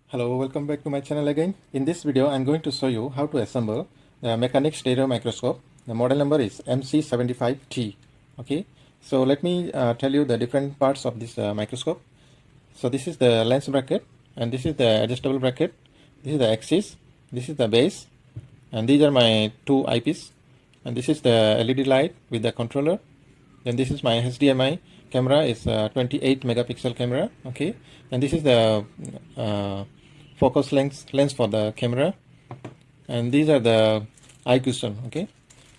Hello, welcome back to my channel again. In this video, I'm going to show you how to assemble the Mechanic Stereo Microscope. The model number is MC75T. Okay, so let me tell you the different parts of this microscope. So this is the lens bracket, and this is the adjustable bracket. This is the axis. This is the base, and these are my two eyepiece. And this is the LED light with the controller. Then this is my HDMI camera. It's a 28 megapixel camera. Okay, and this is the focus lens for the camera, and these are the eye cushion. Okay,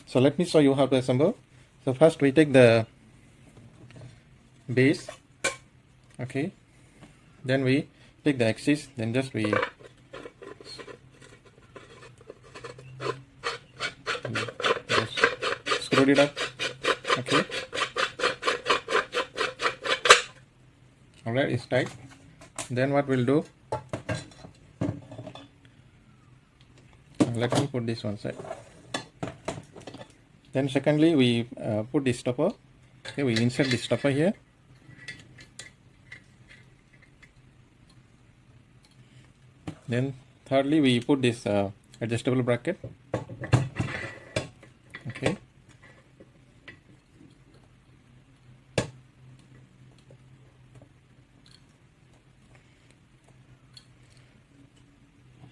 so let me show you how to assemble. So first we take the base. Okay, then we take the axis, then just we just screw it up. Okay, alright, it's tight. Then what we'll do, let me put this one side. Then secondly, we put this stopper. Okay, we insert this stopper here. Then thirdly, we put this adjustable bracket. Okay.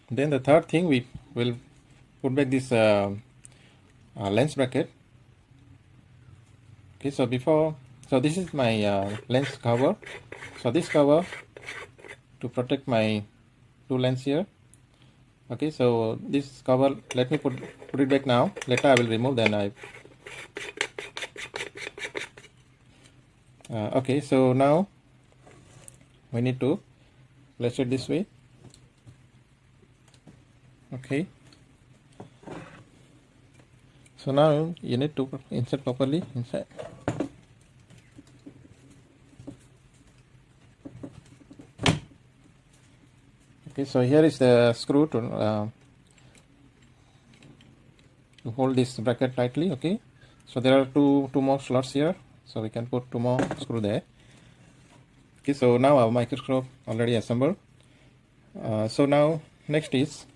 Then the third thing, we will put back this lens bracket. Okay, so this is my lens cover. So this cover to protect my two lens here. Okay, so this cover, let me put it back now. Later I will remove, then I okay, so now we need to place it this way. Okay, so now you need to insert properly inside. Okay, so here is the screw to hold this bracket tightly. Okay, so there are two more slots here, so we can put two more screw there. Okay, so now our microscope already assembled. So now next is,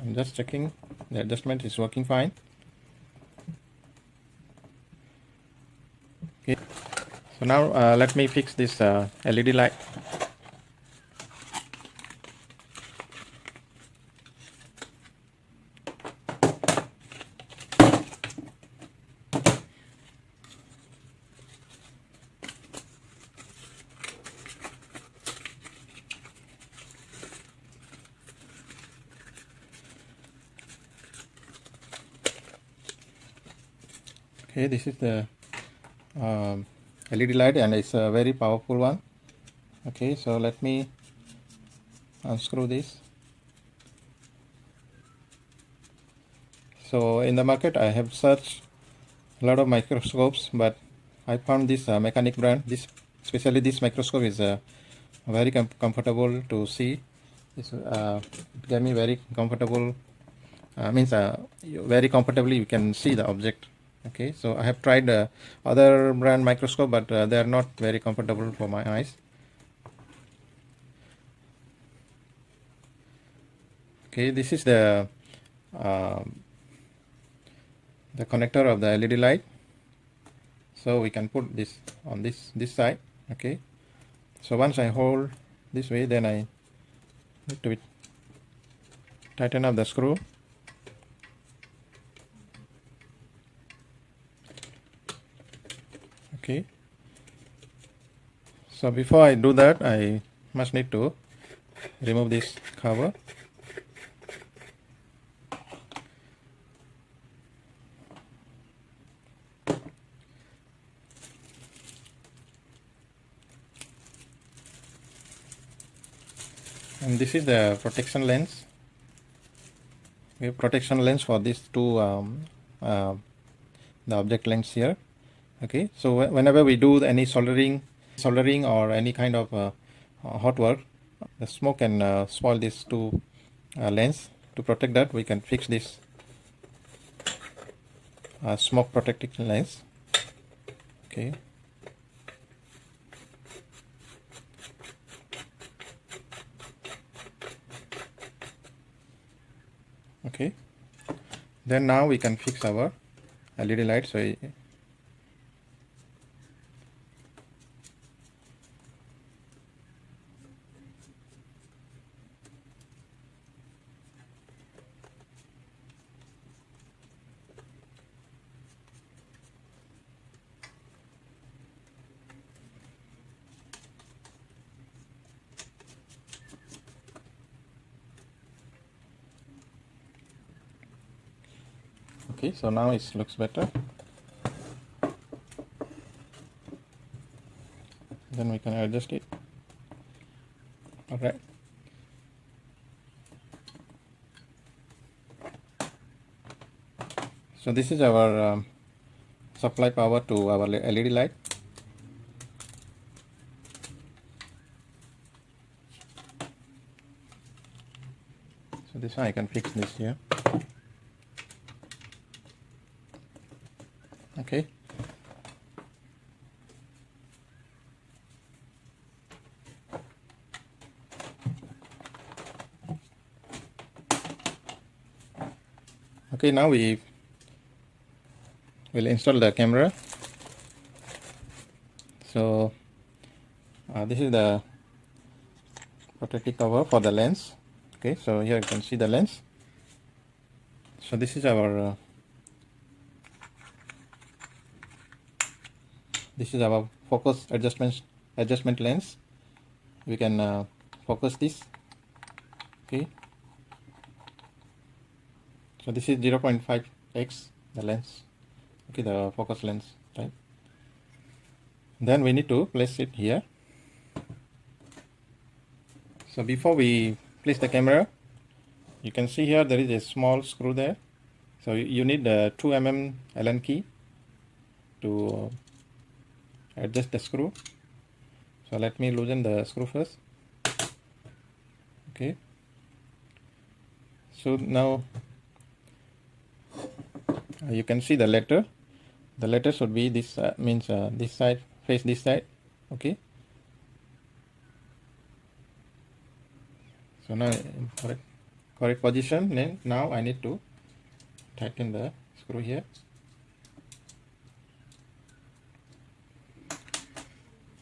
I'm just checking the adjustment is working fine. Okay, so now let me fix this LED light. Okay, this is the LED light, and it's a very powerful one. Okay, so let me unscrew this. So in the market I have searched a lot of microscopes, but I found this Mechanic brand. Especially this microscope is very comfortable to see. It gave me very comfortable, very comfortably you can see the object. Okay, so I have tried other brand microscope, but they are not very comfortable for my eyes. Okay, this is the connector of the LED light. So we can put this on this side. Okay, so once I hold this way, then I need to tighten up the screw. Okay, so before I do that, I must need to remove this cover. And this is the protection lens. Okay, protection lens for these two the object lens here. Okay, so whenever we do any soldering or any kind of hot work, the smoke can spoil these two lens. To protect that, we can fix this smoke protecting lens. Okay, Okay, then now we can fix our LED light. So okay, so now it looks better. Then we can adjust it. All right. So this is our supply power to our LED light. So this one I can fix this here. Okay. Okay, now we will install the camera. So this is the protective cover for the lens. Okay, so here you can see the lens. So this is our focus adjustment lens. We can focus this. Okay, so this is 0.5x the lens. Okay, the focus lens, right? Then we need to place it here. So before we place the camera, you can see here there is a small screw there. So you need a 2 mm Allen key to adjust the screw. So let me loosen the screw first. Okay, so now you can see the letter. The letter should be this, this side, face this side. Okay, so now in correct position. Then now I need to tighten the screw here.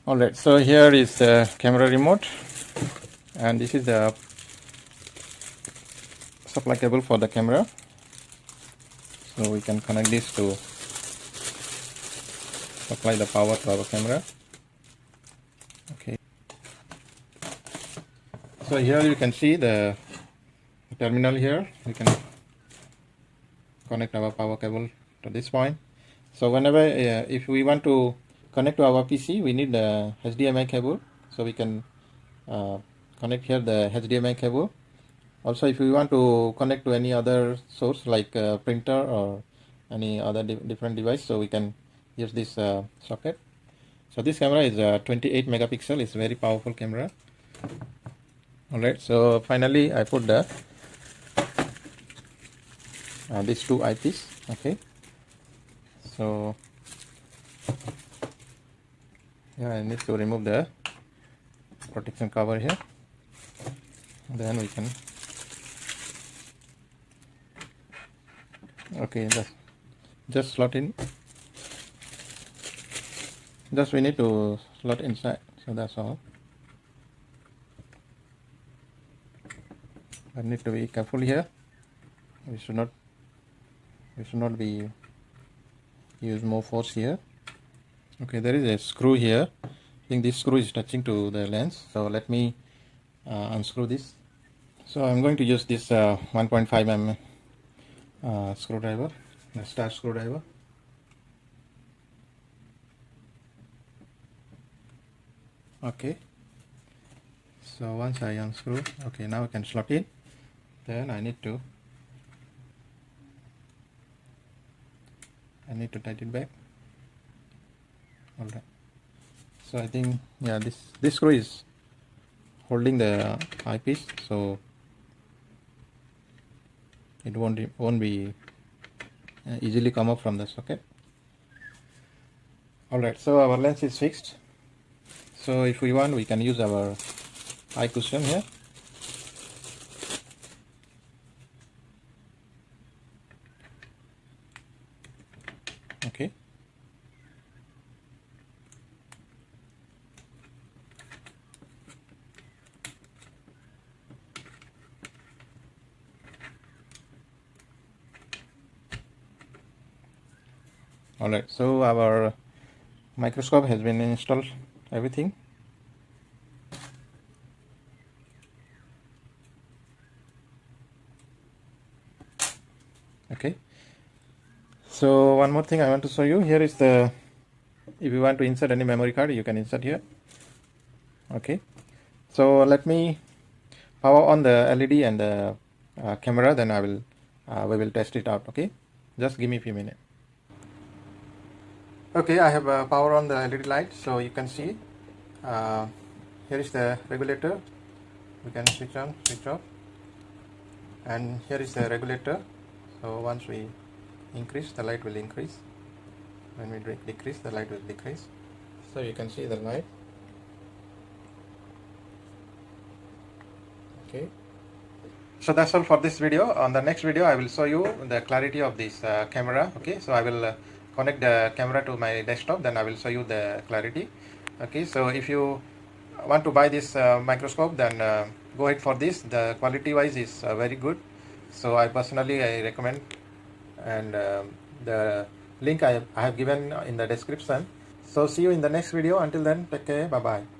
Alright, so here is the camera remote, and this is the supply cable for the camera. So we can connect this to supply the power to our camera. Okay, so here you can see the terminal here. We can connect our power cable to this point. So whenever if we want to connect to our PC, we need the HDMI cable. So we can connect here the HDMI cable. Also, if we want to connect to any other source like printer or any other different device, so we can use this socket. So this camera is 28 megapixel. It's a very powerful camera. Alright, so finally I put the these two eyepiece. Okay, so yeah, I need to remove the protection cover here. Then we can, okay, just slot in. Just we need to slot inside. So that's all. I need to be careful here. We should not be use more force here. Okay, there is a screw here. I think this screw is touching to the lens. So let me unscrew this. So I'm going to use this 1.5 mm screwdriver, the star screwdriver. Okay, so once I unscrew, okay, now I can slot in. Then I need to tighten it back. Alright, so I think, yeah, this screw is holding the eyepiece, so it won't be easily come up from the socket. Alright, so our lens is fixed. So if we want, we can use our eye cushion here. Alright, so our microscope has been installed, everything. Okay, so one more thing I want to show you. Here is the, if you want to insert any memory card, you can insert here. Okay, so let me power on the LED and the camera, then we will test it out. Okay, just give me a few minutes. Okay, I have power on the LED light, so you can see here is the regulator. We can switch on, switch off, and here is the regulator. So once we increase, the light will increase. When we decrease, the light will decrease. So you can see the light. Okay, so that's all for this video. On the next video I will show you the clarity of this camera. Okay, so I will connect the camera to my desktop, then I will show you the clarity. Okay, so if you want to buy this microscope, then go ahead for this. The quality wise is very good, so I personally recommend, and the link I have given in the description. So see you in the next video. Until then, take care, bye bye.